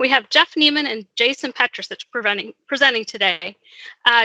We have Jeff Neiman and Jason Petrusich presenting today.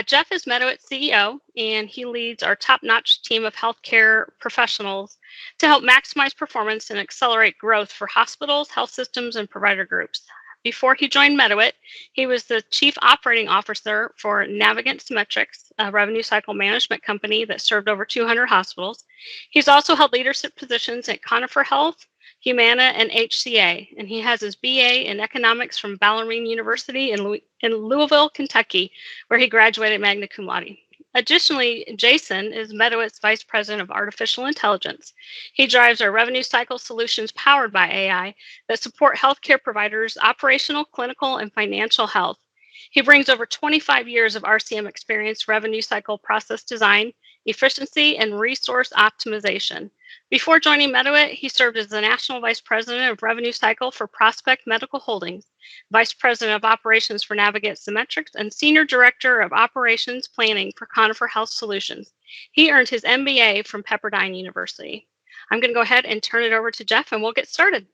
Jeff is Medowit's CEO, and he leads our top-notch team of healthcare professionals to help maximize performance and accelerate growth for hospitals, health systems, and provider groups. Before he joined Medowit, he was the Chief Operating Officer for Navigant Symmetrics, a revenue cycle management company that served over 200 hospitals. He's also held leadership positions at Conifer Health, Humana, and HCA, and he has his BA in economics from Ballerine University in Louisville, Kentucky, where he graduated magna cum laude. Additionally, Jason is Medowit's Vice President of Artificial Intelligence. He drives our revenue cycle solutions powered by AI that support healthcare providers' operational, clinical, and financial health. He brings over 25 years of RCM experience, revenue cycle process design, efficiency, and resource optimization. Before joining Medowit, he served as the National Vice President of Revenue Cycle for Prospect Medical Holdings, Vice President of Operations for Navigant Symmetrics, and Senior Director of Operations Planning for Conifer Health Solutions. He earned his MBA from Pepperdine University. I'm going to go ahead and turn it over to Jeff, and we'll get started.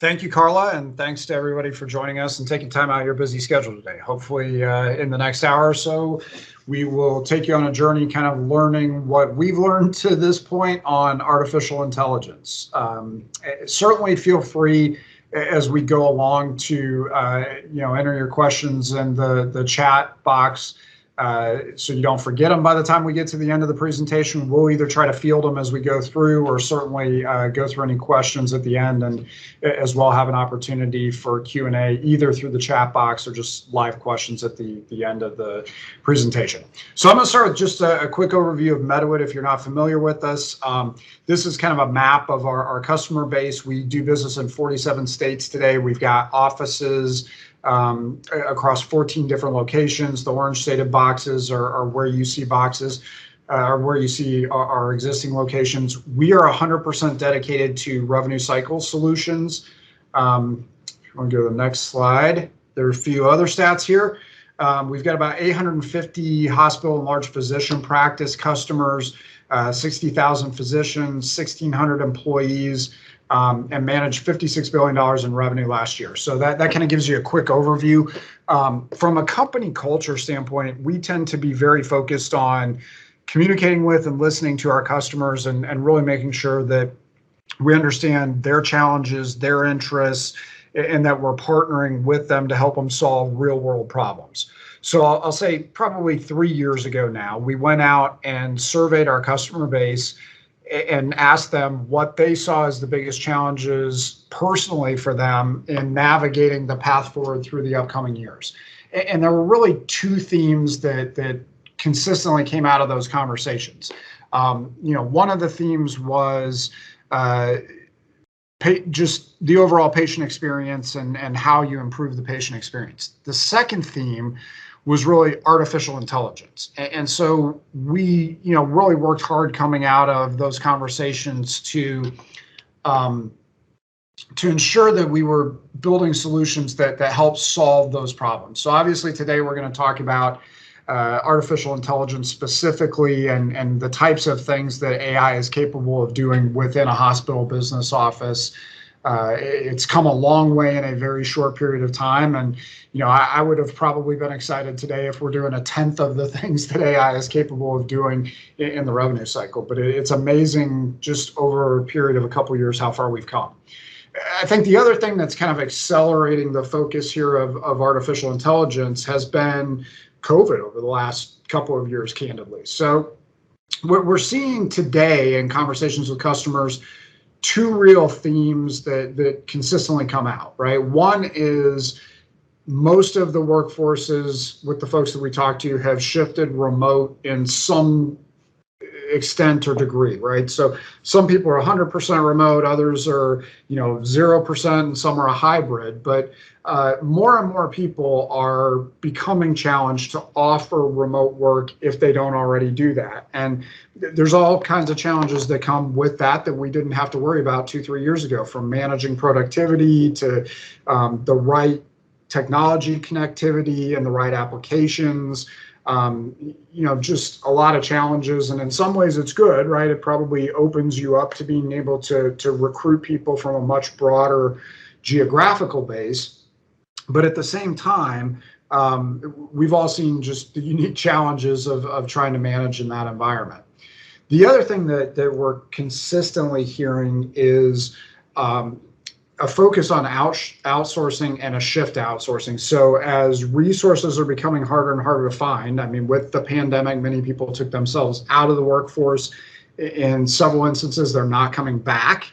Thank you, Carla, and thanks to everybody for joining us and taking time out of your busy schedule today. Hopefully, in the next hour or so, we will take you on a journey kind of learning what we've learned to this point on artificial intelligence. Certainly feel free as we go along to enter your questions in the chat box. So you don't forget them by the time we get to the end of the presentation. We'll either try to field them as we go through or certainly go through any questions at the end, and as well have an opportunity for Q&A either through the chat box or just live questions at the end of the presentation. So I'm going to start with just a quick overview of Medowit if you're not familiar with us. This is kind of a map of our customer base. We do business in 47 states today. We've got offices across 14 different locations. The orange shaded boxes are where you see boxes, or where you see our existing locations. We are 100% dedicated to revenue cycle solutions. I'll go to the next slide. There are a few other stats here. We've got about 850 hospital and large physician practice customers, 60,000 physicians, 1,600 employees, and managed $56 billion in revenue last year. So that kind of gives you a quick overview. From a company culture standpoint, we tend to be very focused on communicating with and listening to our customers and really making sure that we understand their challenges, their interests, and that we're partnering with them to help them solve real world problems. So I'll say probably 3 years ago now, we went out and surveyed our customer base and asked them what they saw as the biggest challenges personally for them in navigating the path forward through the upcoming years. And there were really two themes that consistently came out of those conversations. One of the themes was just the overall patient experience and how you improve the patient experience. The second theme was really artificial intelligence. And so we, really worked hard coming out of those conversations to ensure that we were building solutions that help solve those problems. So obviously today we're going to talk about artificial intelligence specifically and the types of things that AI is capable of doing within a hospital business office. It's come a long way in a very short period of time. And, I would have probably been excited today if we're doing 1/10 of the things that AI is capable of doing in the revenue cycle. But it's amazing just over a period of a couple of years how far we've come. I think the other thing that's kind of accelerating the focus here of artificial intelligence has been COVID over the last couple of years, candidly. So we're seeing today in conversations with customers two real themes that consistently come out, right? One is most of the workforces with the folks that we talk to have shifted remote in some extent or degree, right? So some people are 100% remote, others are, 0%, and some are a hybrid, but more and more people are becoming challenged to offer remote work if they don't already do that. And there's all kinds of challenges that come with that we didn't have to worry about 2-3 years ago, from managing productivity to the right technology connectivity and the right applications. Just a lot of challenges, and in some ways it's good, right? It probably opens you up to being able to recruit people from a much broader, geographical base. But at the same time, we've all seen just the unique challenges of trying to manage in that environment. The other thing that we're consistently hearing is a focus on outsourcing and a shift to outsourcing. So as resources are becoming harder and harder to find, I mean, with the pandemic, many people took themselves out of the workforce. In several instances, they're not coming back.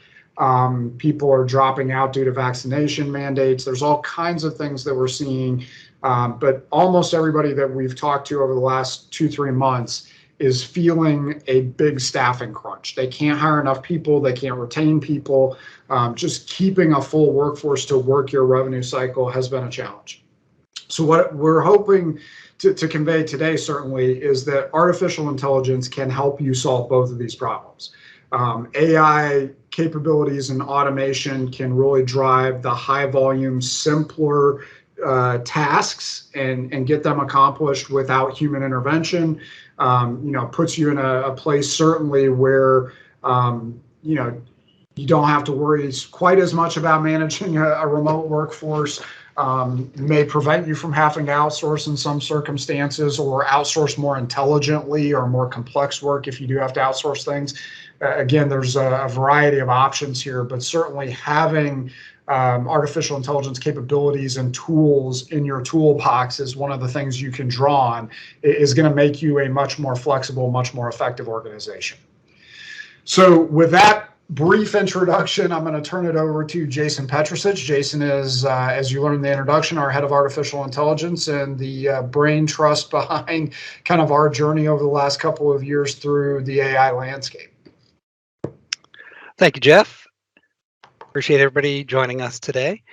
People are dropping out due to vaccination mandates. There's all kinds of things that we're seeing. But almost everybody that we've talked to over the last 2-3 months is feeling a big staffing crunch. They can't hire enough people. They can't retain people. Just keeping a full workforce to work your revenue cycle has been a challenge. So what we're hoping to convey today certainly is that artificial intelligence can help you solve both of these problems. AI capabilities and automation can really drive the high volume, simpler tasks and get them accomplished without human intervention. Puts you in a place certainly where, you don't have to worry quite as much about managing a remote workforce. May prevent you from having to outsource in some circumstances, or outsource more intelligently or more complex work if you do have to outsource things. Again, there's a variety of options here, but certainly having artificial intelligence capabilities and tools in your toolbox is one of the things you can draw on, is going to make you a much more flexible, much more effective organization. So with that brief introduction, I'm going to turn it over to Jason Petrusich. Jason is, as you learned in the introduction, our head of artificial intelligence and the brain trust behind kind of our journey over the last couple of years through the AI landscape. Thank you, Jeff. Appreciate everybody joining us today.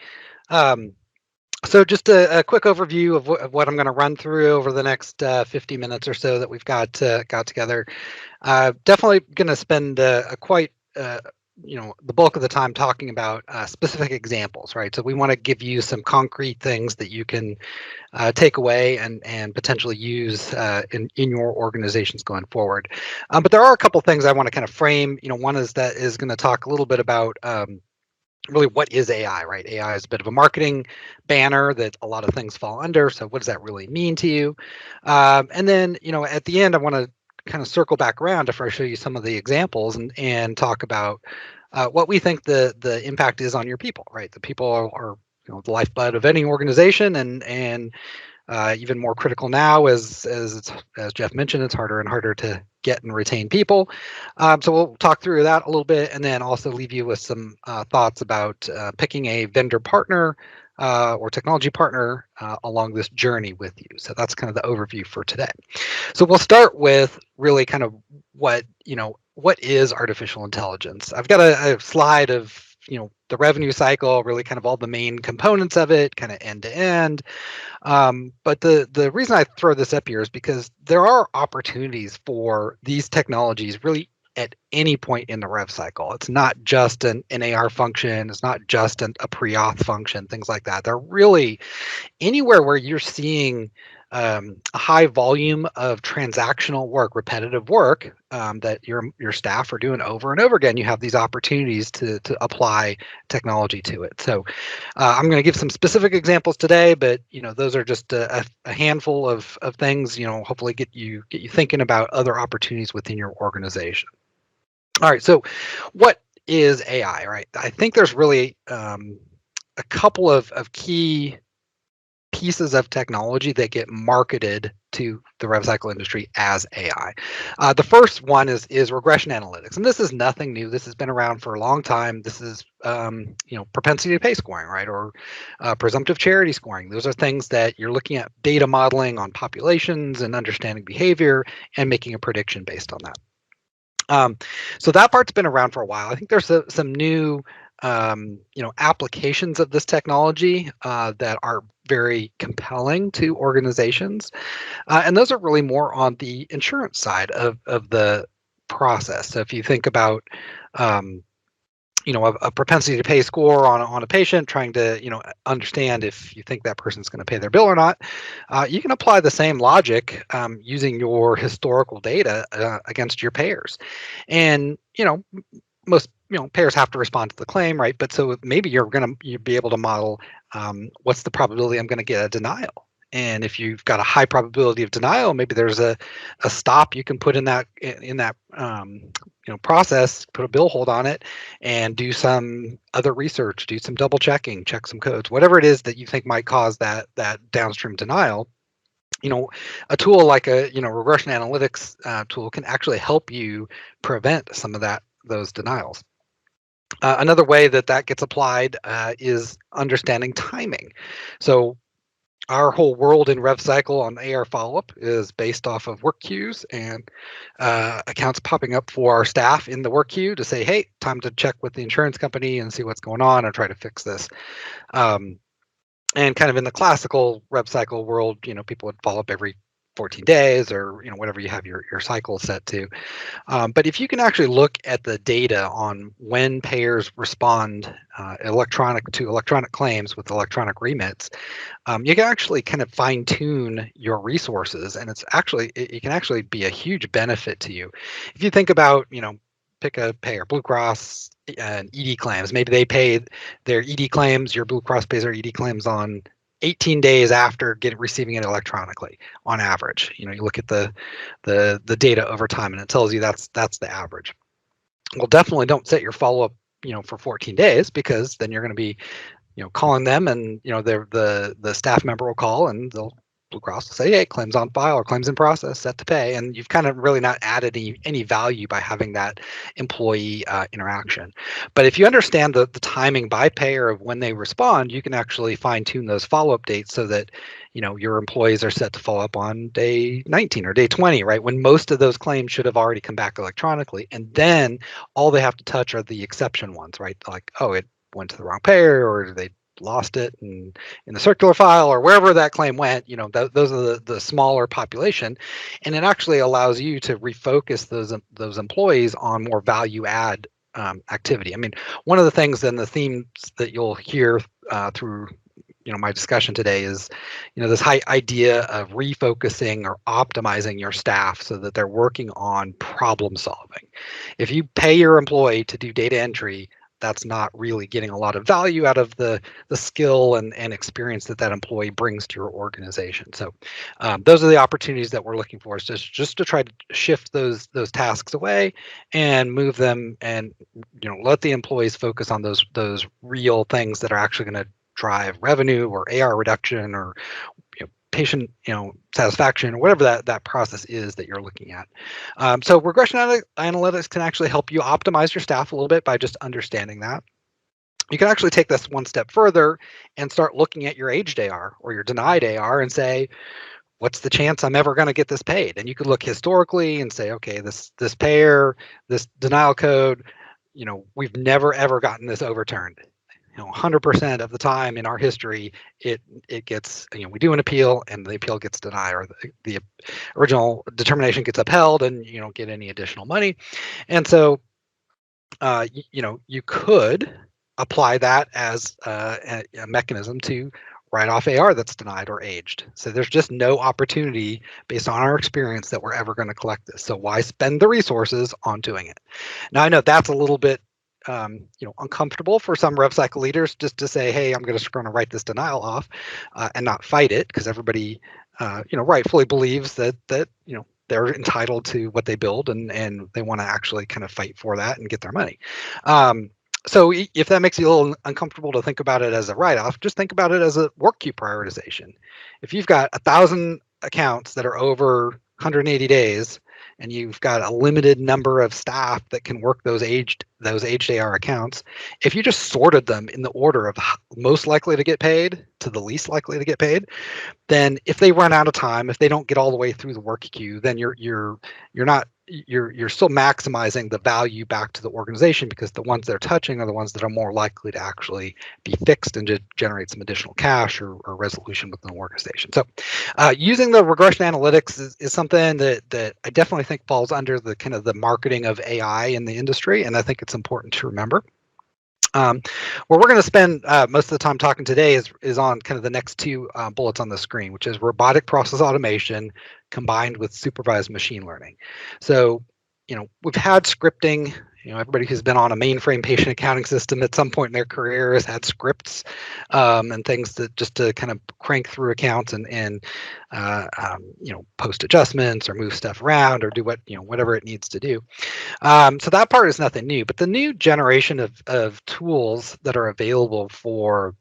So just a quick overview of what I'm going to run through over the next 50 minutes or so that we've got together. Definitely going to spend the bulk of the time talking about specific examples, right? So we want to give you some concrete things that you can take away and potentially use in your organizations going forward. But there are a couple things I want to kind of frame. One is going to talk a little bit about really what is AI, right? AI is a bit of a marketing banner that a lot of things fall under. So what does that really mean to you? And then, at the end, I want to kind of circle back around after I show you some of the examples and talk about what we think the impact is on your people, right? The people are the lifeblood of any organization, and even more critical now as Jeff mentioned, it's harder and harder to get and retain people. So we'll talk through that a little bit, and then also leave you with some thoughts about picking a vendor partner or technology partner along this journey with you. So that's kind of the overview for today. So we'll start with really kind of what is artificial intelligence. I've got a slide of the revenue cycle, really kind of all the main components of it, kind of end to end. But the reason I throw this up here is because there are opportunities for these technologies really at any point in the rev cycle. It's not just an AR function. It's not just a pre-auth function, things like that. They're really anywhere where you're seeing a high volume of transactional work, repetitive work that your staff are doing over and over again. You have these opportunities to apply technology to it. So I'm going to give some specific examples today, but those are just a handful of things. Hopefully get you thinking about other opportunities within your organization. All right. So what is AI? Right. I think there's really a couple of key pieces of technology that get marketed to the rev cycle industry as AI. The first one is regression analytics, and this is nothing new. This has been around for a long time. This is propensity to pay scoring, right, or presumptive charity scoring. Those are things that you're looking at data modeling on populations and understanding behavior and making a prediction based on that. So that part's been around for a while. I think there's some new applications of this technology that are very compelling to organizations, and those are really more on the insurance side of the process. So if you think about a propensity to pay score on a patient, trying to understand if you think that person's going to pay their bill or not, you can apply the same logic using your historical data against your payers. And most payers have to respond to the claim, right? But so maybe you'll be able to model what's the probability I'm going to get a denial. And if you've got a high probability of denial, maybe there's a stop you can put in that process, put a bill hold on it, and do some other research, do some double checking, check some codes, whatever it is that you think might cause that downstream denial. A tool like a regression analytics tool can actually help you prevent some of those denials. Another way that gets applied is understanding timing. So our whole world in rev cycle on AR follow-up is based off of work queues and accounts popping up for our staff in the work queue to say, hey, time to check with the insurance company and see what's going on and try to fix this. And kind of in the classical rev cycle world, people would follow up every 14 days or whatever you have your cycle set to. But if you can actually look at the data on when payers respond electronic claims with electronic remits, you can actually kind of fine tune your resources, and it can actually be a huge benefit to you. If you think about, pick a payer, Blue Cross and ED claims. Maybe they pay their ED claims, your Blue Cross pays their ED claims on 18 days after receiving it electronically on average. You look at the data over time and it tells you that's the average. Well, definitely don't set your follow-up for 14 days, because then you're going to be calling them, and the staff member will call and Blue Cross will say, hey, claims on file or claims in process, set to pay, and you've kind of really not added any value by having that employee interaction. But if you understand the timing by payer of when they respond, you can actually fine tune those follow-up dates so that your employees are set to follow up on day 19 or day 20, right, when most of those claims should have already come back electronically, and then all they have to touch are the exception ones, right? Like, oh, it went to the wrong payer, or they lost it in the circular file, or wherever that claim went. Those are the smaller population, and it actually allows you to refocus those employees on more value add activity. I mean, one of the things and the themes that you'll hear through my discussion today is this high idea of refocusing or optimizing your staff so that they're working on problem solving. If you pay your employee to do data entry, that's not really getting a lot of value out of the skill and experience that employee brings to your organization. So those are the opportunities that we're looking for, is just to try to shift those tasks away and move them, and let the employees focus on those real things that are actually going to drive revenue or AR reduction or patient satisfaction, or whatever that process is that you're looking at. So regression analytics can actually help you optimize your staff a little bit by just understanding that. You can actually take this one step further and start looking at your aged AR or your denied AR and say, what's the chance I'm ever going to get this paid? And you could look historically and say, okay, this payer, this denial code, we've never ever gotten this overturned. 100% of the time in our history, it gets, we do an appeal and the appeal gets denied, or the original determination gets upheld, and you don't get any additional money. And so, you could apply that as a mechanism to write off AR that's denied or aged. So there's just no opportunity based on our experience that we're ever going to collect this. So why spend the resources on doing it? Now, I know that's a little bit uncomfortable for some rev cycle leaders, just to say, hey, I'm going to write this denial off and not fight it, because everybody, rightfully believes that they're entitled to what they build, and they want to actually kind of fight for that and get their money. So if that makes you a little uncomfortable to think about it as a write-off, just think about it as a work queue prioritization. If you've got 1,000 accounts that are over 180 days, and you've got a limited number of staff that can work those aged AR accounts, if you just sorted them in the order of most likely to get paid to the least likely to get paid, then if they run out of time, if they don't get all the way through the work queue, then you're still maximizing the value back to the organization, because the ones they're touching are the ones that are more likely to actually be fixed and to generate some additional cash or resolution within the organization. So using the regression analytics is something that I definitely think falls under the kind of the marketing of AI in the industry, and I think it's important to remember. Where we're going to spend most of the time talking today is on kind of the next two bullets on the screen, which is robotic process automation combined with supervised machine learning. So, we've had scripting everybody who's been on a mainframe patient accounting system at some point in their career has had scripts and things that just to kind of crank through accounts and post adjustments or move stuff around or do whatever it needs to do. So that part is nothing new, but the new generation of tools that are available for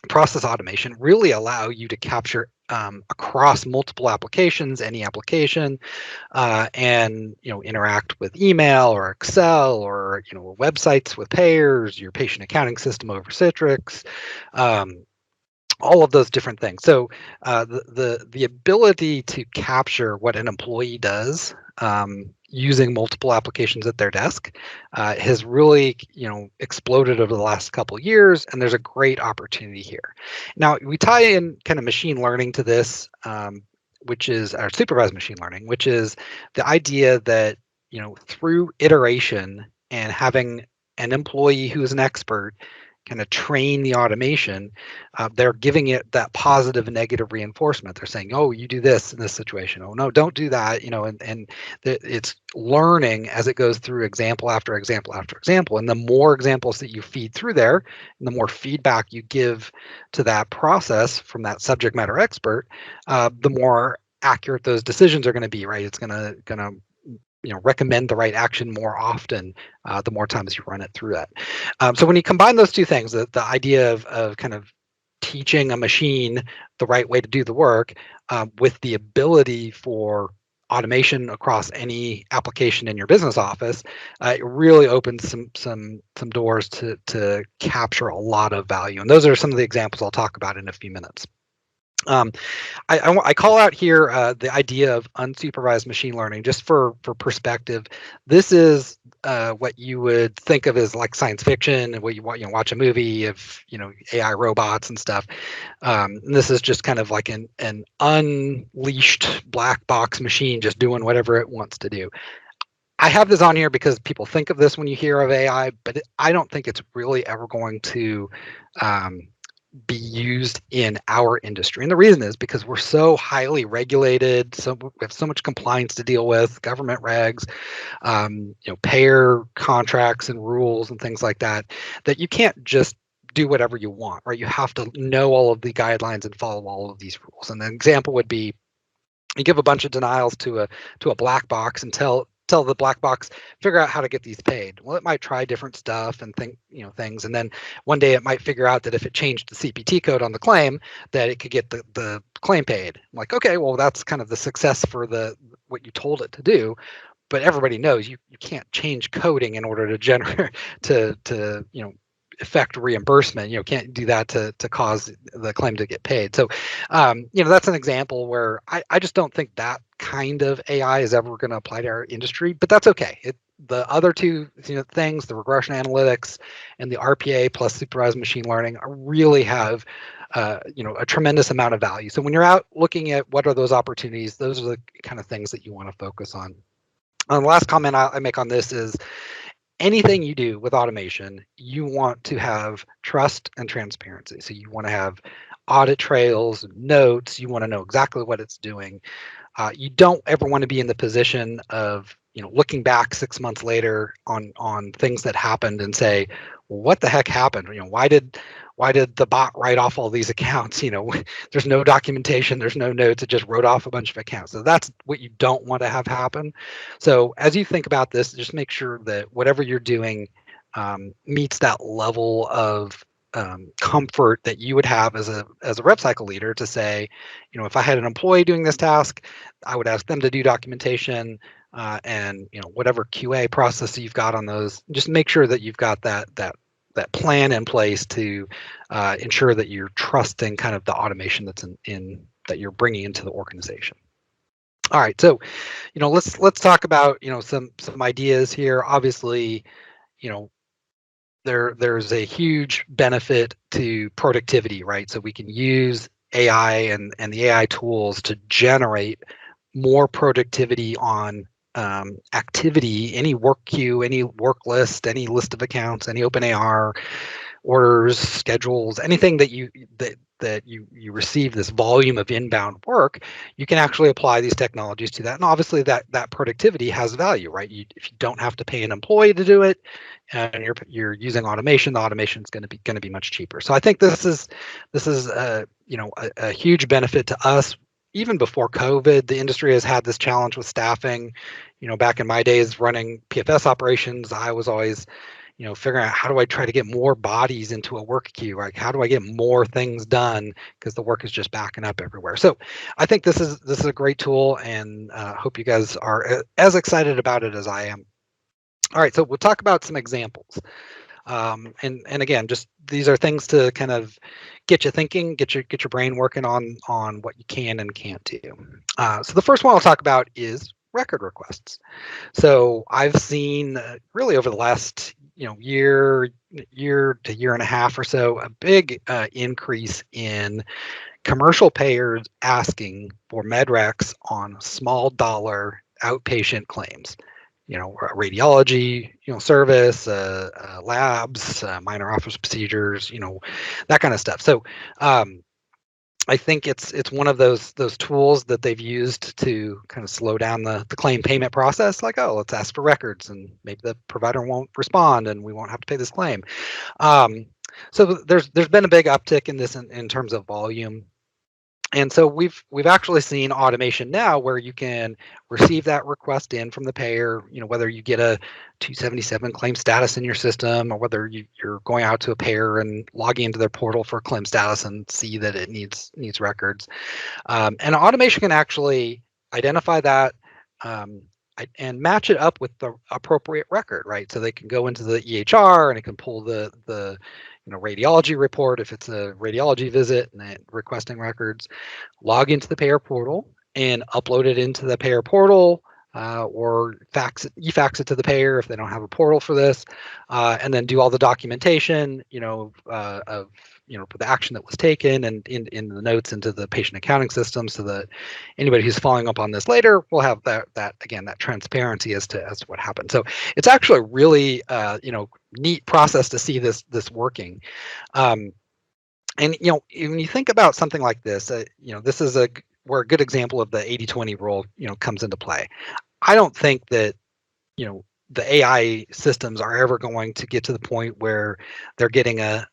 process automation really allow you to capture across multiple applications, any application, and interact with email or Excel or websites with payers, your patient accounting system over Citrix, all of those different things. So the ability to capture what an employee does using multiple applications at their desk has really exploded over the last couple of years, and there's a great opportunity here. Now we tie in kind of machine learning to this, which is our supervised machine learning, which is the idea that through iteration and having an employee who is an expert kind of train the automation, they're giving it that positive and negative reinforcement. They're saying, oh, you do this in this situation. Oh, no, don't do that. And it's learning as it goes through example after example after example. And the more examples that you feed through there, and the more feedback you give to that process from that subject matter expert, the more accurate those decisions are going to be, right? It's going to recommend the right action more often the more times you run it through that. So when you combine those two things, the idea of kind of teaching a machine the right way to do the work with the ability for automation across any application in your business office, it really opens some doors to capture a lot of value. And those are some of the examples I'll talk about in a few minutes. I call out here the idea of unsupervised machine learning just for perspective. This is what you would think of as like science fiction, where you watch a movie of AI robots and stuff. And this is just kind of like an unleashed black box machine just doing whatever it wants to do. I have this on here because people think of this when you hear of AI, but I don't think it's really ever going to be used in our industry. And the reason is because we're so highly regulated, so we have so much compliance to deal with, government regs, payer contracts and rules and things like that, that you can't just do whatever you want, right? You have to know all of the guidelines and follow all of these rules. And an example would be you give a bunch of denials to a black box and tell the black box, figure out how to get these paid. Well, it might try different stuff and things. And then one day it might figure out that if it changed the CPT code on the claim, that it could get the claim paid. I'm like, okay, well, that's kind of the success for what you told it to do. But everybody knows you can't change coding in order to generate to affect reimbursement. Can't do that to cause the claim to get paid. So that's an example where I just don't think that kind of AI is ever going to apply to our industry, but that's okay. The other two things, the regression analytics and the RPA plus supervised machine learning, really have a tremendous amount of value. So when you're out looking at what are those opportunities, those are the kind of things that you want to focus on. The last comment I make on this is anything you do with automation, you want to have trust and transparency. So you want to have audit trails, notes. You want to know exactly what it's doing. You don't ever want to be in the position of looking back 6 months later on things that happened and say, well, what the heck happened? Why did the bot write off all these accounts? There's no documentation, there's no notes, it just wrote off a bunch of accounts. So that's what you don't want to have happen. So as you think about this, just make sure that whatever you're doing meets that level of comfort that you would have as a rev cycle leader to say, if I had an employee doing this task, I would ask them to do documentation and whatever QA process you've got on those. Just make sure that you've got that plan in place to ensure that you're trusting kind of the automation that's in that you're bringing into the organization. All right, so let's talk about some ideas here. Obviously, there's a huge benefit to productivity, right? So we can use AI and the AI tools to generate more productivity on activity, any work queue, any work list, any list of accounts, any open AR, orders, schedules, anything that you receive this volume of inbound work, you can actually apply these technologies to that. And obviously that productivity has value, right? If you don't have to pay an employee to do it, and you're using automation, the automation is going to be much cheaper. So I think this is a huge benefit to us. Even before COVID, the industry has had this challenge with staffing. Back in my days running PFS operations, I was always figuring out how do I try to get more bodies into a work queue, like how do I get more things done, because the work is just backing up everywhere. So I think this is a great tool, and hope you guys are as excited about it as I am. All right, so we'll talk about some examples. And again, just these are things to kind of get you thinking, get your brain working on what you can and can't do. So the first one I'll talk about is record requests. So I've seen really over the last year to year and a half or so a big increase in commercial payers asking for medrecs on small dollar outpatient claims. Radiology, service, labs, minor office procedures, that kind of stuff. So I think it's one of those tools that they've used to kind of slow down the claim payment process. Like, oh, let's ask for records, and maybe the provider won't respond, and we won't have to pay this claim. So there's been a big uptick in this in terms of volume. And so we've actually seen automation now where you can receive that request in from the payer, whether you get a 277 claim status in your system, or whether you're going out to a payer and logging into their portal for claim status and see that it needs records. And automation can actually identify that and match it up with the appropriate record, right? So they can go into the EHR and it can pull the radiology report if it's a radiology visit and requesting records, log into the payer portal and upload it into the payer portal, or e-fax it to the payer if they don't have a portal for this, and then do all the documentation, of for the action that was taken, and in the notes into the patient accounting system, so that anybody who's following up on this later will have that transparency as to what happened. So it's actually a really neat process to see this working. And when you think about something like this, this is where a good example of the 80-20 rule comes into play. I don't think that the AI systems are ever going to get to the point where they're getting an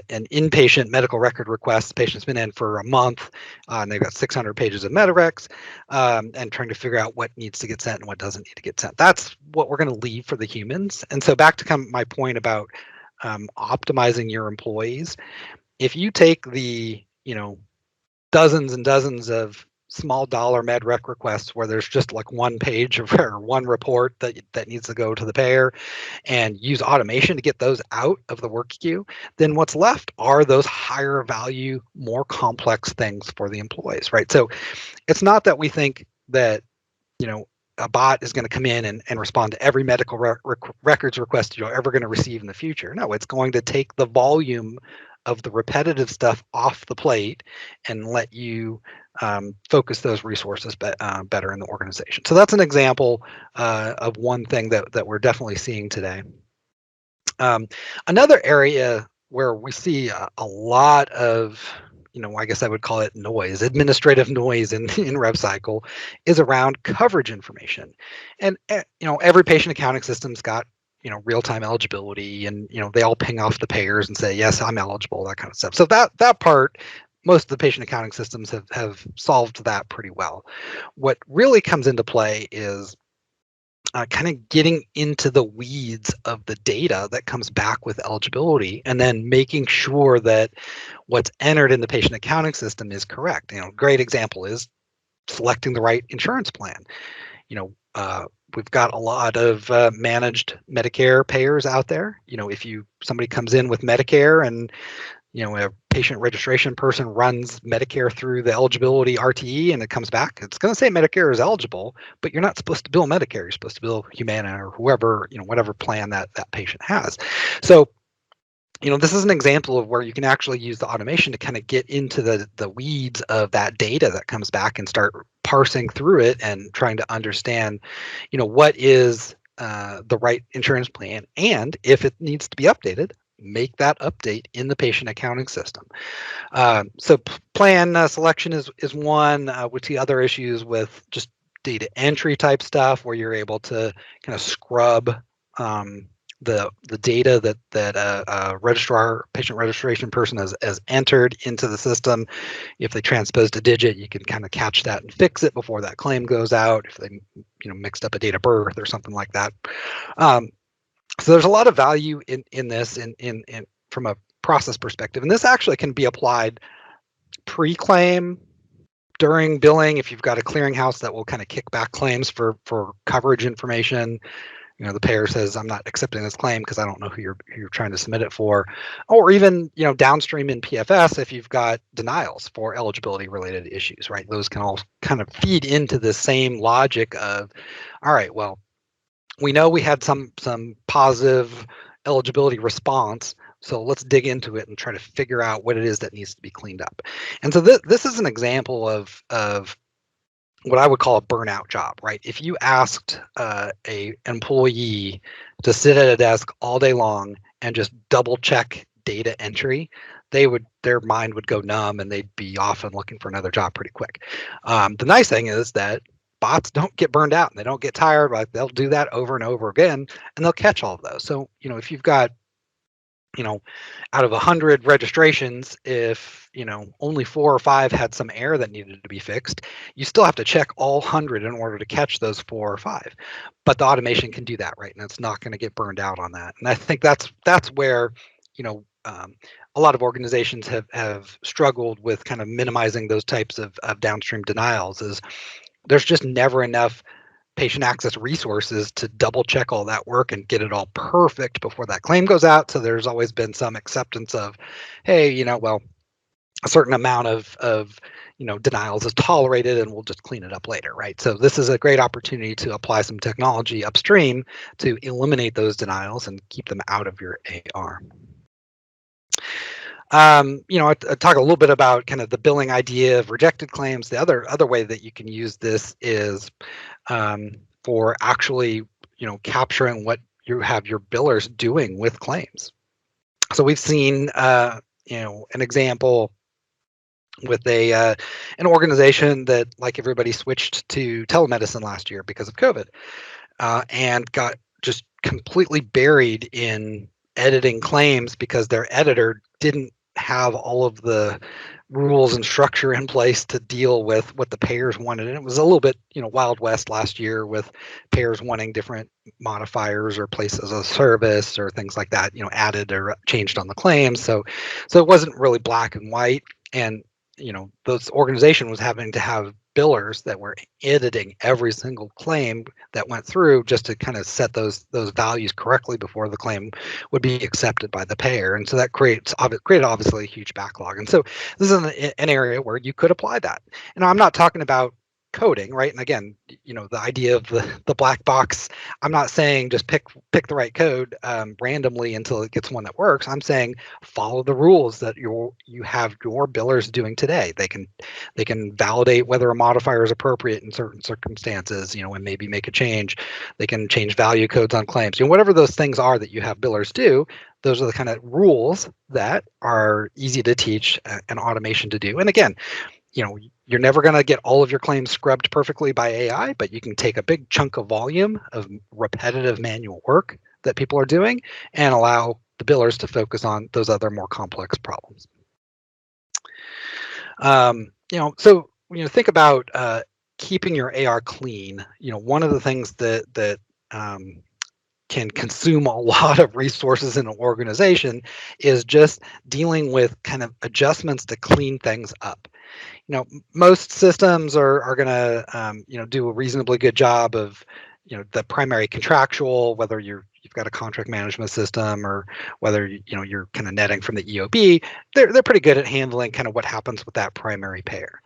inpatient medical record request. The patient's been in for a month, and they've got 600 pages of Medirecs, and trying to figure out what needs to get sent and what doesn't need to get sent. That's what we're going to leave for the humans. And so back to my point about optimizing your employees, if you take the dozens and dozens of small dollar med rec requests where there's just like one page or one report that needs to go to the payer, and use automation to get those out of the work queue, then what's left are those higher value, more complex things for the employees, right? So it's not that we think that a bot is going to come in and respond to every medical records request you're ever going to receive in the future. No, it's going to take the volume of the repetitive stuff off the plate and let you focus those resources better in the organization. So that's an example of one thing that we're definitely seeing today. Another area where we see a lot of, I guess I would call it noise, administrative noise in RevCycle, is around coverage information. And every patient accounting system's got real-time eligibility, and they all ping off the payers and say, yes, I'm eligible, that kind of stuff. So that part, most of the patient accounting systems have solved that pretty well. What really comes into play is kind of getting into the weeds of the data that comes back with eligibility, and then making sure that what's entered in the patient accounting system is correct. Great example is selecting the right insurance plan. We've got a lot of managed Medicare payers out there. If somebody comes in with Medicare and a patient registration person runs Medicare through the eligibility RTE and it comes back, it's going to say Medicare is eligible, but you're not supposed to bill Medicare. You're supposed to bill Humana or whoever, whatever plan that patient has. So this is an example of where you can actually use the automation to kind of get into the weeds of that data that comes back and start parsing through it and trying to understand, what is the right insurance plan, and if it needs to be updated, make that update in the patient accounting system. So plan selection is one. We see other issues with just data entry type stuff where you're able to kind of scrub the data that a registrar, patient registration person has entered into the system. If they transposed a digit, you can kind of catch that and fix it before that claim goes out. If they mixed up a date of birth or something like that. So there's a lot of value in this in from a process perspective, and this actually can be applied pre-claim, during billing. If you've got a clearinghouse that will kind of kick back claims for coverage information, the payer says, I'm not accepting this claim because I don't know who you're trying to submit it for, or even downstream in PFS if you've got denials for eligibility related issues, right? Those can all kind of feed into the same logic of, all right, well, we know we had some positive eligibility response, so let's dig into it and try to figure out what it is that needs to be cleaned up. And so this is an example of what I would call a burnout job, right? If you asked a employee to sit at a desk all day long and just double check data entry, their mind would go numb and they'd be off and looking for another job pretty quick. The nice thing is that bots don't get burned out and they don't get tired. Like, they'll do that over and over again and they'll catch all of those. So, if you've got, out of 100 registrations, if, only 4 or 5 had some error that needed to be fixed, you still have to check all 100 in order to catch those 4 or 5. But the automation can do that, right? And it's not going to get burned out on that. And I think that's where, a lot of organizations have struggled with kind of minimizing those types of downstream denials. Is there's just never enough patient access resources to double check all that work and get it all perfect before that claim goes out. So there's always been some acceptance of, hey, well, a certain amount of denials is tolerated and we'll just clean it up later, right? So this is a great opportunity to apply some technology upstream to eliminate those denials and keep them out of your AR. I talk a little bit about kind of the billing idea of rejected claims. The other way that you can use this is for actually, capturing what you have your billers doing with claims. So we've seen, an example with an organization that, like everybody, switched to telemedicine last year because of COVID, and got just completely buried in editing claims because their editor didn't have all of the rules and structure in place to deal with what the payers wanted. And it was a little bit, Wild West last year with payers wanting different modifiers or places of service or things like that, added or changed on the claims. So it wasn't really black and white. And, those organization was having to have billers that were editing every single claim that went through just to kind of set those values correctly before the claim would be accepted by the payer. And so that created obviously a huge backlog. And so this is an area where you could apply that. And I'm not talking about coding, right? And again, the idea of the black box, I'm not saying just pick the right code randomly until it gets one that works. I'm saying follow the rules that you have your billers doing today. They can validate whether a modifier is appropriate in certain circumstances, and maybe make a change. They can change value codes on claims. Whatever those things are that you have billers do, those are the kind of rules that are easy to teach an automation to do. And again, you're never going to get all of your claims scrubbed perfectly by AI, but you can take a big chunk of volume of repetitive manual work that people are doing and allow the billers to focus on those other more complex problems. So think about keeping your AR clean. One of the things that can consume a lot of resources in an organization is just dealing with kind of adjustments to clean things up. Most systems are going to, do a reasonably good job of, the primary contractual, whether you've got a contract management system or whether, you're kind of netting from the EOB, they're pretty good at handling kind of what happens with that primary payer.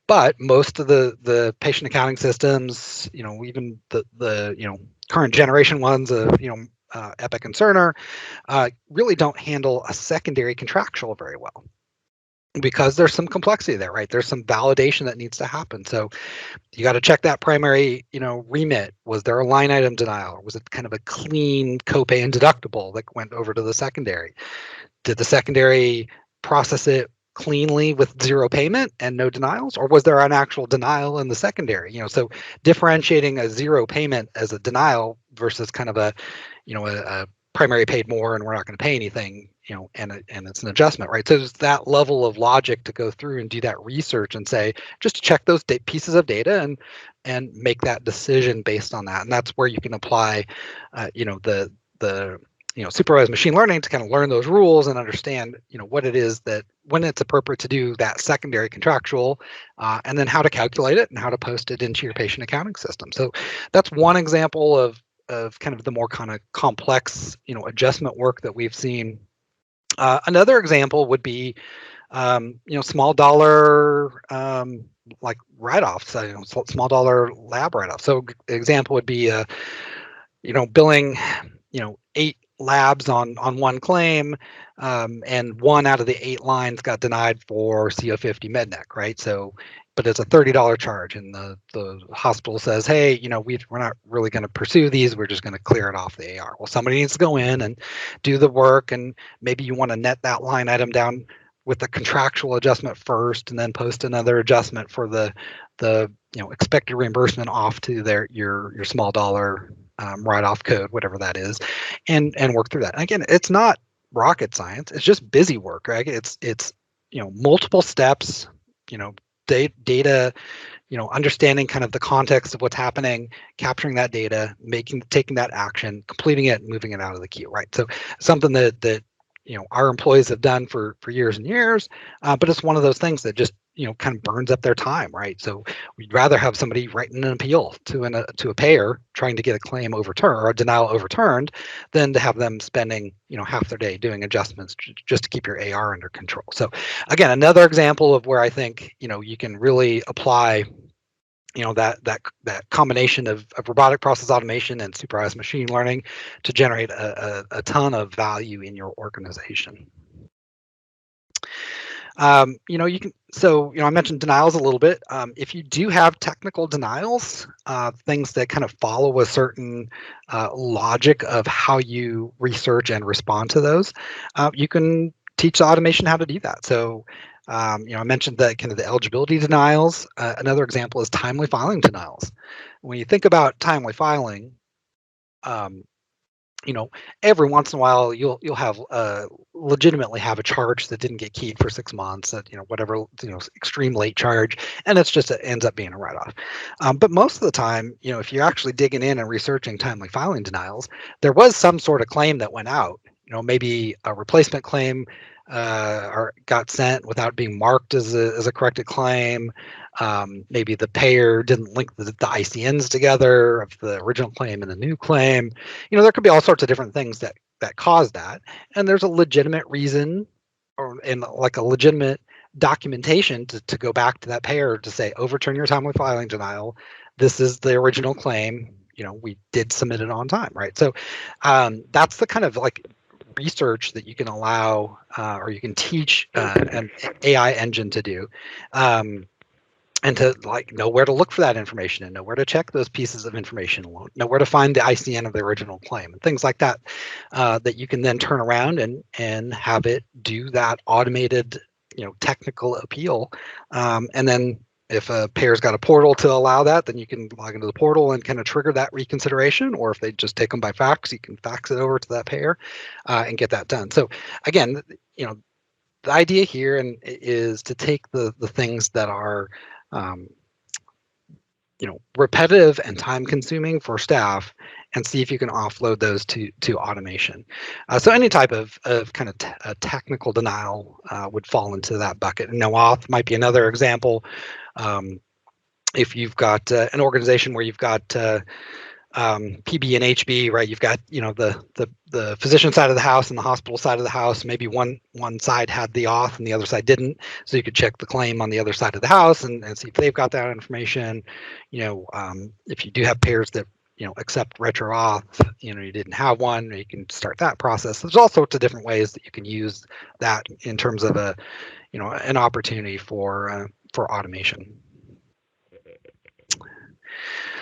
But most of the patient accounting systems, even the current generation ones of, Epic and Cerner, really don't handle a secondary contractual very well. because there's some complexity there, right? There's some validation that needs to happen. So you got to check that primary, remit. Was there a line item denial? Or was it kind of a clean copay and deductible that went over to the secondary? Did the secondary process it cleanly with zero payment and no denials, or was there an actual denial in the secondary? So differentiating a zero payment as a denial versus kind of a primary paid more and we're not going to pay anything, and it's an adjustment, right? So there's that level of logic to go through and do that research and say, just to check those pieces of data and make that decision based on that. And that's where you can apply, the supervised machine learning to kind of learn those rules and understand, what it is that when it's appropriate to do that secondary contractual, and then how to calculate it and how to post it into your patient accounting system. So that's one example of kind of the more kind of complex, adjustment work that we've seen. Another example would be, small dollar, like write-offs, small dollar lab write-offs. So example would be, billing, 8 labs on one claim, and 1 out of the 8 lines got denied for CO50 medneck, right? So, but it's a $30 charge, and the hospital says, hey, we're not really going to pursue these. We're just going to clear it off the AR. Well, somebody needs to go in and do the work, and maybe you want to net that line item down with the contractual adjustment first, and then post another adjustment for the expected reimbursement off to your small dollar write-off code, whatever that is, and work through that. And again, it's not rocket science. It's just busy work, right? It's multiple steps, data, understanding kind of the context of what's happening, capturing that data, taking that action, completing it, moving it out of the queue, right? So something that our employees have done for years and years, but it's one of those things that just kind of burns up their time, right? So we'd rather have somebody writing an appeal to a payer trying to get a claim overturned or a denial overturned than to have them spending half their day doing adjustments just to keep your AR under control. So again, another example of where I think you can really apply that combination of robotic process automation and supervised machine learning to generate a ton of value in your organization. You can, I mentioned denials a little bit. If you do have technical denials, things that kind of follow a certain logic of how you research and respond to those, you can teach the automation how to do that. So, I mentioned that kind of the eligibility denials. Another example is timely filing denials. When you think about timely filing, every once in a while you'll have legitimately have a charge that didn't get keyed for 6 months, that whatever extreme late charge, and it ends up being a write-off. But most of the time, if you're actually digging in and researching timely filing denials, there was some sort of claim that went out. Maybe a replacement claim or got sent without being marked as a corrected claim. Maybe the payer didn't link the ICNs together of the original claim and the new claim. There could be all sorts of different things that cause that, and there's a legitimate reason and like a legitimate documentation to go back to that payer to say, overturn your timely filing denial. This is the original claim. We did submit it on time, right? So that's the kind of like research that you can allow or you can teach an AI engine to do, and to know where to look for that information and know where to check those pieces of information, know where to find the ICN of the original claim and things like that, that you can then turn around and have it do that automated technical appeal, and then if a payer's got a portal to allow that, then you can log into the portal and kind of trigger that reconsideration. Or if they just take them by fax, you can fax it over to that payer and get that done. So again, the idea here is to take the things that are repetitive and time consuming for staff and see if you can offload those to automation. So any type of kind of a technical denial would fall into that bucket. And no-auth might be another example. If you've got an organization where you've got PB and HB, right? You've got the physician side of the house and the hospital side of the house. Maybe one side had the auth and the other side didn't, so you could check the claim on the other side of the house and see if they've got that information. If you do have payers that accept retro auth, you didn't have one, you can start that process. There's all sorts of different ways that you can use that in terms of an opportunity for automation.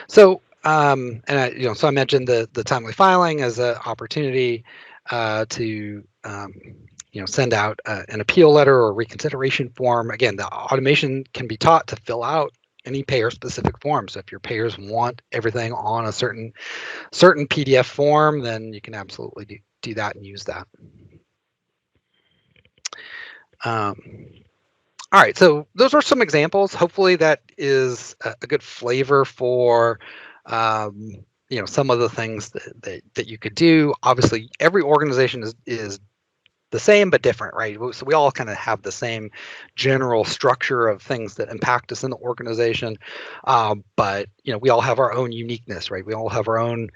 So, so I mentioned the timely filing as an opportunity to send out an appeal letter or reconsideration form. Again, the automation can be taught to fill out any payer-specific form. So if your payers want everything on a certain PDF form, then you can absolutely do that and use that. All right, so those are some examples. Hopefully that is a good flavor for some of the things that you could do. Obviously, every organization is the same but different, right? So we all kind of have the same general structure of things that impact us in the organization, but we all have our own uniqueness, right? We all have our own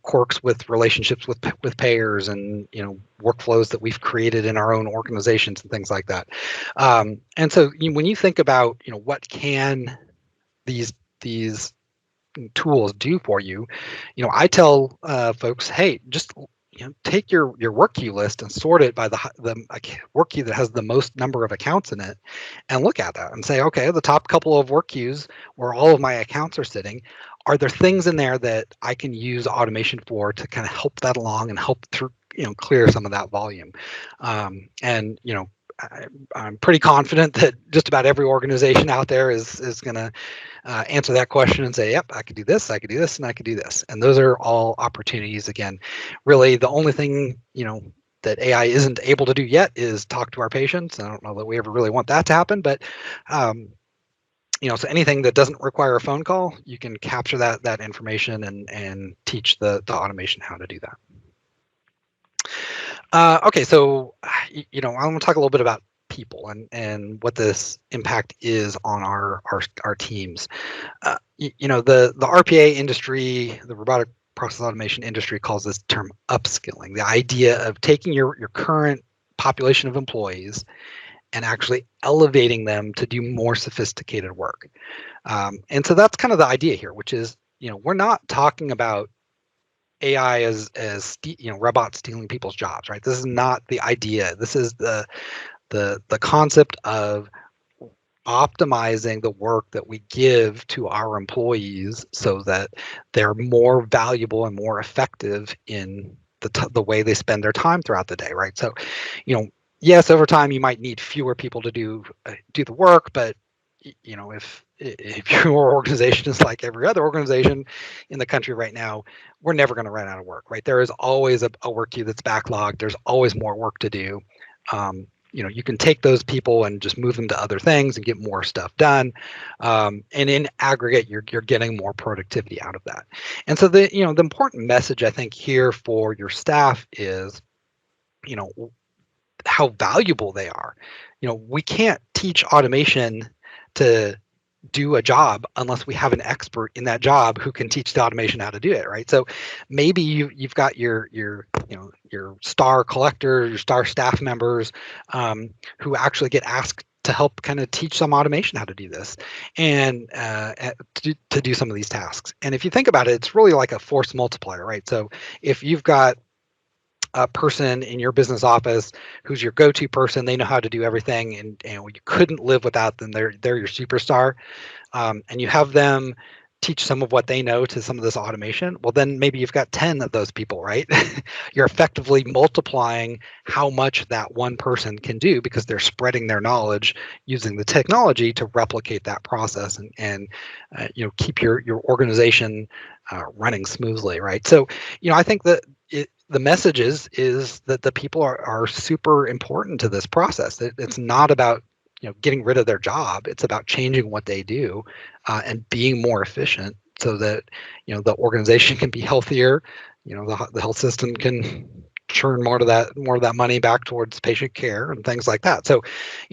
quirks with relationships with payers and workflows that we've created in our own organizations and things like that. And so when you think about what can these tools do for you, I tell folks, hey, just take your work queue list and sort it by the work queue that has the most number of accounts in it, and look at that and say, okay, the top couple of work queues where all of my accounts are sitting, are there things in there that I can use automation for to kind of help that along and help through clear some of that volume? And I'm pretty confident that just about every organization out there is going to answer that question and say, yep, I could do this, I could do this, and I could do this. And those are all opportunities. Again, really the only thing, that AI isn't able to do yet is talk to our patients. I don't know that we ever really want that to happen, but so anything that doesn't require a phone call, you can capture that information and teach the automation how to do that. Okay, so I want to talk a little bit about people and what this impact is on our teams. The RPA industry, the robotic process automation industry, calls this term upskilling. The idea of taking your current population of employees and actually elevating them to do more sophisticated work. And so that's kind of the idea here, which is, we're not talking about AI as robots stealing people's jobs, right? This is not the idea. This is the concept of optimizing the work that we give to our employees so that they're more valuable and more effective in the way they spend their time throughout the day, right? So, yes, over time you might need fewer people to do the work, but if your organization is like every other organization in the country right now, we're never going to run out of work, right? There is always a work queue that's backlogged. There's always more work to do. You can take those people and just move them to other things and get more stuff done. And in aggregate, you're getting more productivity out of that. And so the important message I think here for your staff is, how valuable they are. We can't teach automation to do a job unless we have an expert in that job who can teach the automation how to do it, right? So maybe you've got your star collector, your star staff members who actually get asked to help kind of teach some automation how to do this and to do some of these tasks. And if you think about it, it's really like a force multiplier, right? So if you've got a person in your business office who's your go-to person, they know how to do everything, and you couldn't live without them. They're your superstar, and you have them teach some of what they know to some of this automation. Well, then maybe you've got 10 of those people, right? You're effectively multiplying how much that one person can do because they're spreading their knowledge using the technology to replicate that process and keep your organization running smoothly, right? So I think that the message is that the people are super important to this process. It's not about getting rid of their job. It's about changing what they do and being more efficient so that the organization can be healthier. The health system can churn more of that money back towards patient care and things like that. So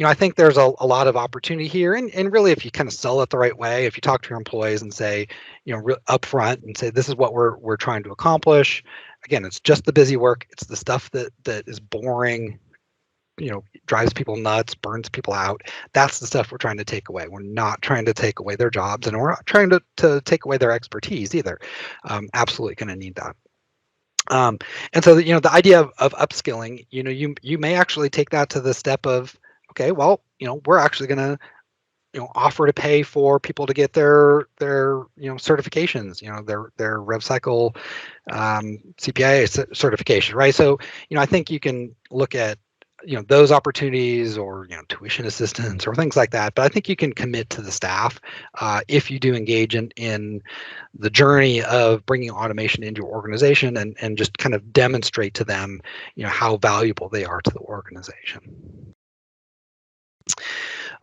I think there's a lot of opportunity here, and really if you kind of sell it the right way, if you talk to your employees and say upfront and say this is what we're trying to accomplish. Again, it's just the busy work. It's the stuff that is boring drives people nuts, burns people out. That's the stuff we're trying to take away. We're not trying to take away their jobs, and we're not trying to take away their expertise either. Absolutely going to need that. And so, the idea of upskilling, you may actually take that to the step of, okay, well, we're actually going to offer to pay for people to get their certifications, their RevCycle CPIA certification, right? So I think you can look at those opportunities, or tuition assistance or things like that. But I think you can commit to the staff if you do engage in the journey of bringing automation into your organization, and just kind of demonstrate to them how valuable they are to the organization.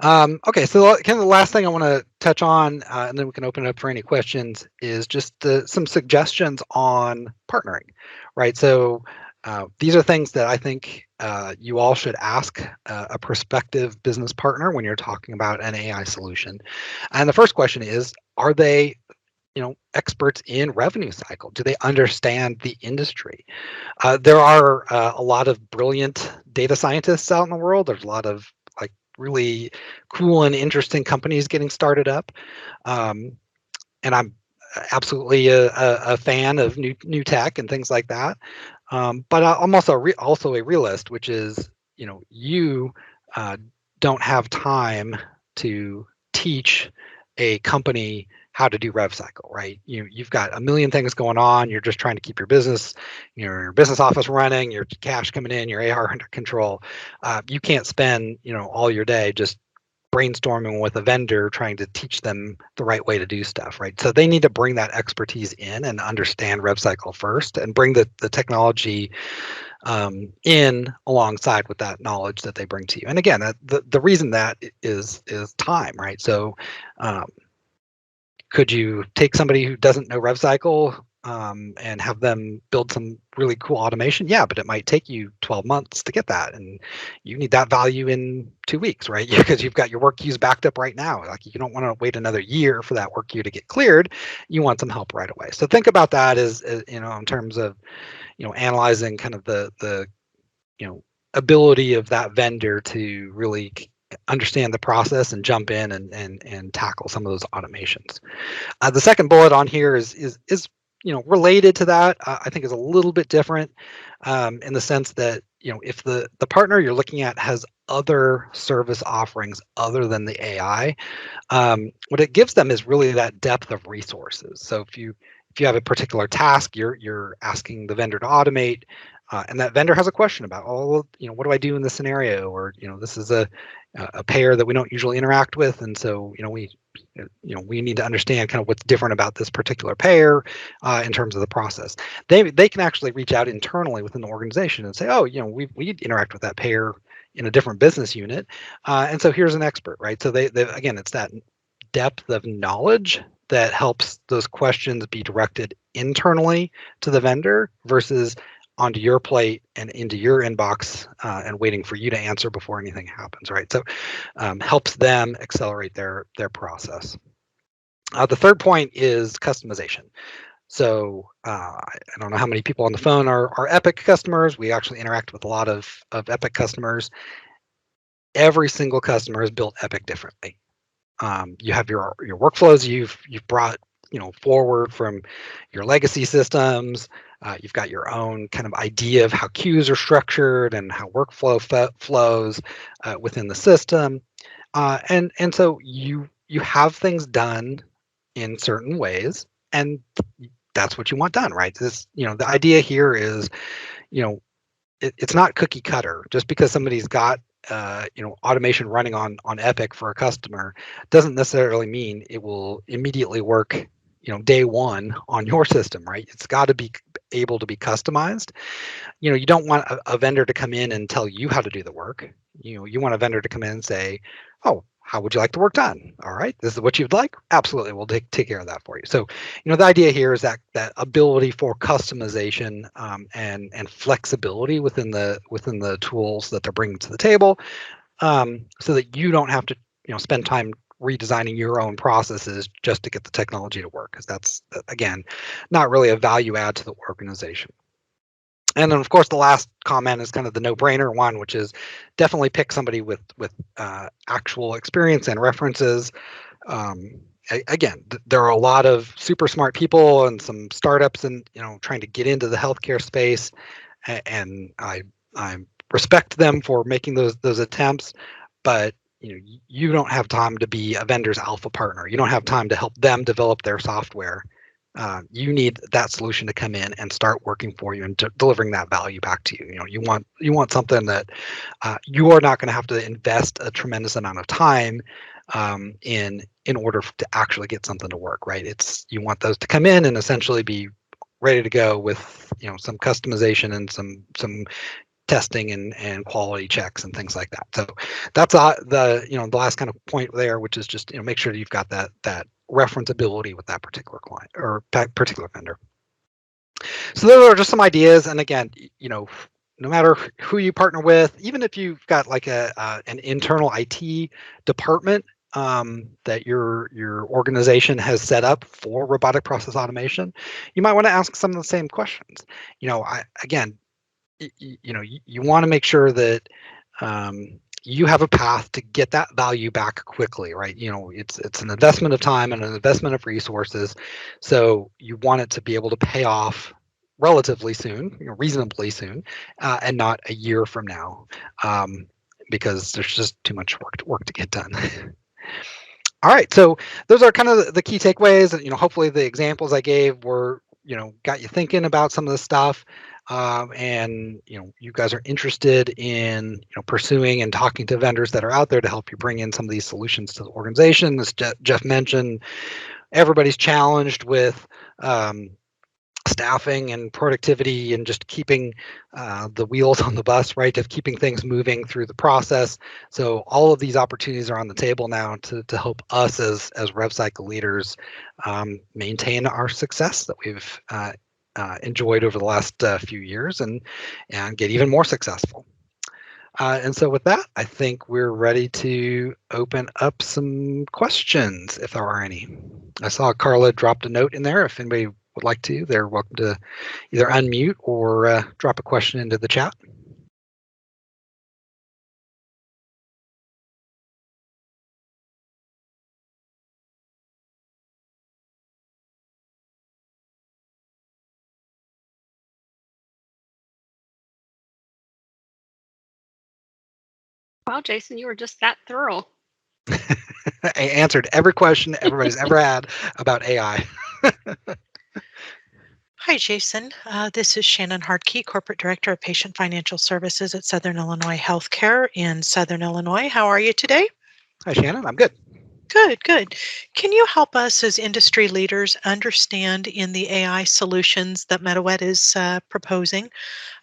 Okay, so kind of the last thing I want to touch on, and then we can open it up for any questions, is just some suggestions on partnering, right? So these are things that I think you all should ask a prospective business partner when you're talking about an AI solution. And the first question is, are they experts in revenue cycle? Do they understand the industry? There are a lot of brilliant data scientists out in the world. There's a lot of really cool and interesting companies getting started up, and I'm absolutely a fan of new tech and things like that. But I'm also a realist, which is you don't have time to teach a company how to do rev cycle, right? You've got a million things going on. You're just trying to keep your business office running, your cash coming in, your AR under control. You can't spend all your day just brainstorming with a vendor trying to teach them the right way to do stuff, right? So they need to bring that expertise in and understand rev cycle first, and bring the technology in alongside with that knowledge that they bring to you. And again, the reason that is time, right? So could you take somebody who doesn't know rev cycle and have them build some really cool automation? Yeah, but it might take you 12 months to get that, and you need that value in 2 weeks, right? Because you've got your work queues backed up right now. Like, you don't want to wait another year for that work queue to get cleared. You want some help right away. So think about that as in terms of analyzing kind of the ability of that vendor to really understand the process and jump in and tackle some of those automations. The second bullet on here is related to that. I think is a little bit different in the sense that if the partner you're looking at has other service offerings other than the AI, what it gives them is really that depth of resources. So if you have a particular task you're asking the vendor to automate, and that vendor has a question about, what do I do in this scenario, or this is a pair that we don't usually interact with, and so we need to understand kind of what's different about this particular pair in terms of the process. They can actually reach out internally within the organization and say, oh, we interact with that pair in a different business unit, and so here's an expert, right? So they again, it's that depth of knowledge that helps those questions be directed internally to the vendor versus onto your plate and into your inbox and waiting for you to answer before anything happens, right? So helps them accelerate their process. The third point is customization. So I don't know how many people on the phone are Epic customers. We actually interact with a lot of Epic customers. Every single customer has built Epic differently. You have your workflows you've brought forward from your legacy systems. You've got your own kind of idea of how queues are structured and how workflow flows within the system, and so you have things done in certain ways, and that's what you want done, right? This the idea here is it's not cookie cutter. Just because somebody's got automation running on Epic for a customer doesn't necessarily mean it will immediately work day one on your system, right? It's got to be able to be customized. You don't want a vendor to come in and tell you how to do the work. You want a vendor to come in and say, oh, how would you like the work done? All right, this is what you'd like. Absolutely, we'll take care of that for you. So the idea here is that ability for customization and flexibility within the tools that they're bringing to the table, so that you don't have to spend time redesigning your own processes just to get the technology to work, because that's again not really a value add to the organization. And then, of course, the last comment is kind of the no-brainer one, which is definitely pick somebody with actual experience and references. Again, there are a lot of super smart people and some startups and trying to get into the healthcare space, and I respect them for making those attempts, but you don't have time to be a vendor's alpha partner. You don't have time to help them develop their software. You need that solution to come in and start working for you and delivering that value back to you. You want something that you are not going to have to invest a tremendous amount of time in order to actually get something to work, right? You want those to come in and essentially be ready to go with some customization and some testing and quality checks and things like that. So that's the last kind of point there, which is just make sure that you've got that referenceability with that particular client or particular vendor. So those are just some ideas. And again, no matter who you partner with, even if you've got like an internal IT department that your organization has set up for robotic process automation, you might want to ask some of the same questions. Again, you want to make sure that you have a path to get that value back quickly, right? It's an investment of time and an investment of resources, so you want it to be able to pay off relatively soon, reasonably soon, and not a year from now, because there's just too much work to get done. All right, so those are kind of the key takeaways. Hopefully the examples I gave were got you thinking about some of the stuff. And you guys are interested in pursuing and talking to vendors that are out there to help you bring in some of these solutions to the organization. As Jeff mentioned, everybody's challenged with staffing and productivity and just keeping the wheels on the bus, right, of keeping things moving through the process. So all of these opportunities are on the table now to help us as RevCycle leaders maintain our success that we've enjoyed over the last few years and get even more successful. And so with that, I think we're ready to open up some questions if there are any. I saw Carla dropped a note in there. If anybody would like to, they're welcome to either unmute or drop a question into the chat. Wow, Jason, you were just that thorough. I answered every question everybody's ever had about AI. Hi, Jason. This is Shannon Hardkey, Corporate Director of Patient Financial Services at Southern Illinois Healthcare in Southern Illinois. How are you today? Hi, Shannon. I'm good. Good, good. Can you help us as industry leaders understand in the AI solutions that MetaWet is proposing,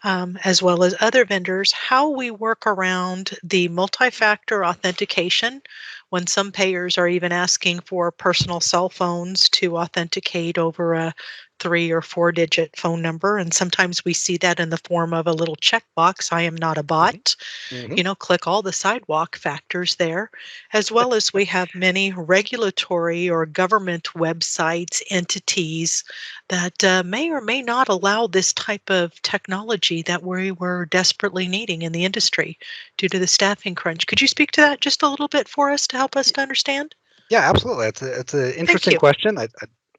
as well as other vendors, how we work around the multi-factor authentication when some payers are even asking for personal cell phones to authenticate over a 3 or 4-digit phone number? And sometimes we see that in the form of a little checkbox, I am not a bot. Mm-hmm. Click all the sidewalk factors there, as well as we have many regulatory or government websites, entities that may or may not allow this type of technology that we were desperately needing in the industry due to the staffing crunch. Could you speak to that just a little bit for us to help us to understand? Yeah, absolutely. It's an interesting question. I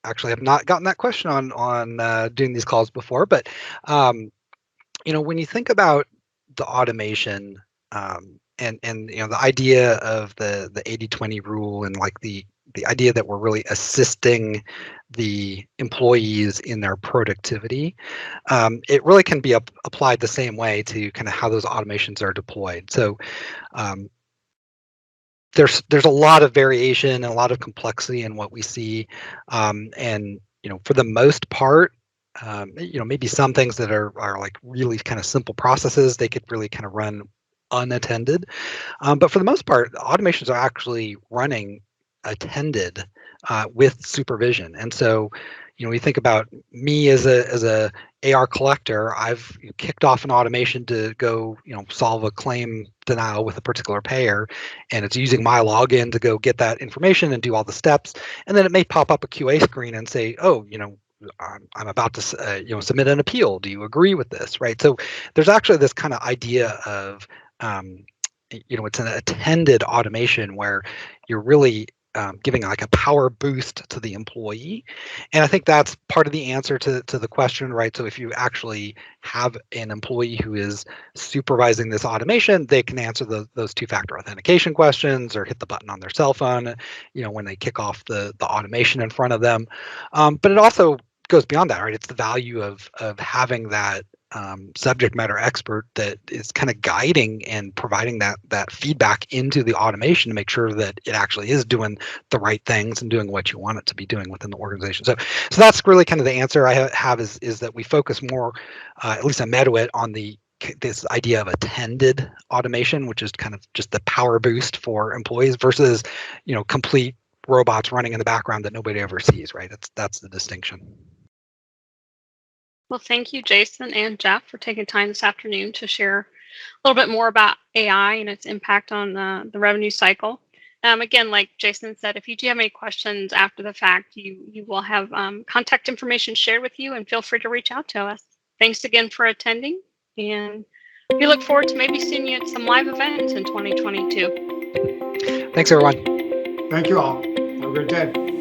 actually have not gotten that question on doing these calls before, but when you think about the automation and the idea of the 80-20 rule and like the idea that we're really assisting the employees in their productivity, it really can be applied the same way to kind of how those automations are deployed. So there's a lot of variation and a lot of complexity in what we see, and for the most part, maybe some things that are like really kind of simple processes, they could really kind of run unattended, but for the most part, automations are actually running attended with supervision. And so we think about me as a AR collector. I've kicked off an automation to go solve a claim denial with a particular payer, and it's using my login to go get that information and do all the steps, and then it may pop up a QA screen and say, oh, I'm about to submit an appeal. Do you agree with this? Right. So there's actually this kind of idea of it's an attended automation where you're really giving like a power boost to the employee. And I think that's part of the answer to the question, right? So if you actually have an employee who is supervising this automation, they can answer those two-factor authentication questions or hit the button on their cell phone, when they kick off the automation in front of them. But it also goes beyond that, right? It's the value of having that subject matter expert that is kind of guiding and providing that feedback into the automation to make sure that it actually is doing the right things and doing what you want it to be doing within the organization. So that's really kind of the answer I have is that we focus more, at least at Meduit, on this idea of attended automation, which is kind of just the power boost for employees versus, complete robots running in the background that nobody ever sees, right? That's the distinction. Well, thank you, Jason and Jeff, for taking time this afternoon to share a little bit more about AI and its impact on the revenue cycle. Again, like Jason said, if you do have any questions after the fact, you will have contact information shared with you, and feel free to reach out to us. Thanks again for attending, and we look forward to maybe seeing you at some live events in 2022. Thanks, everyone. Thank you all. Have a great day.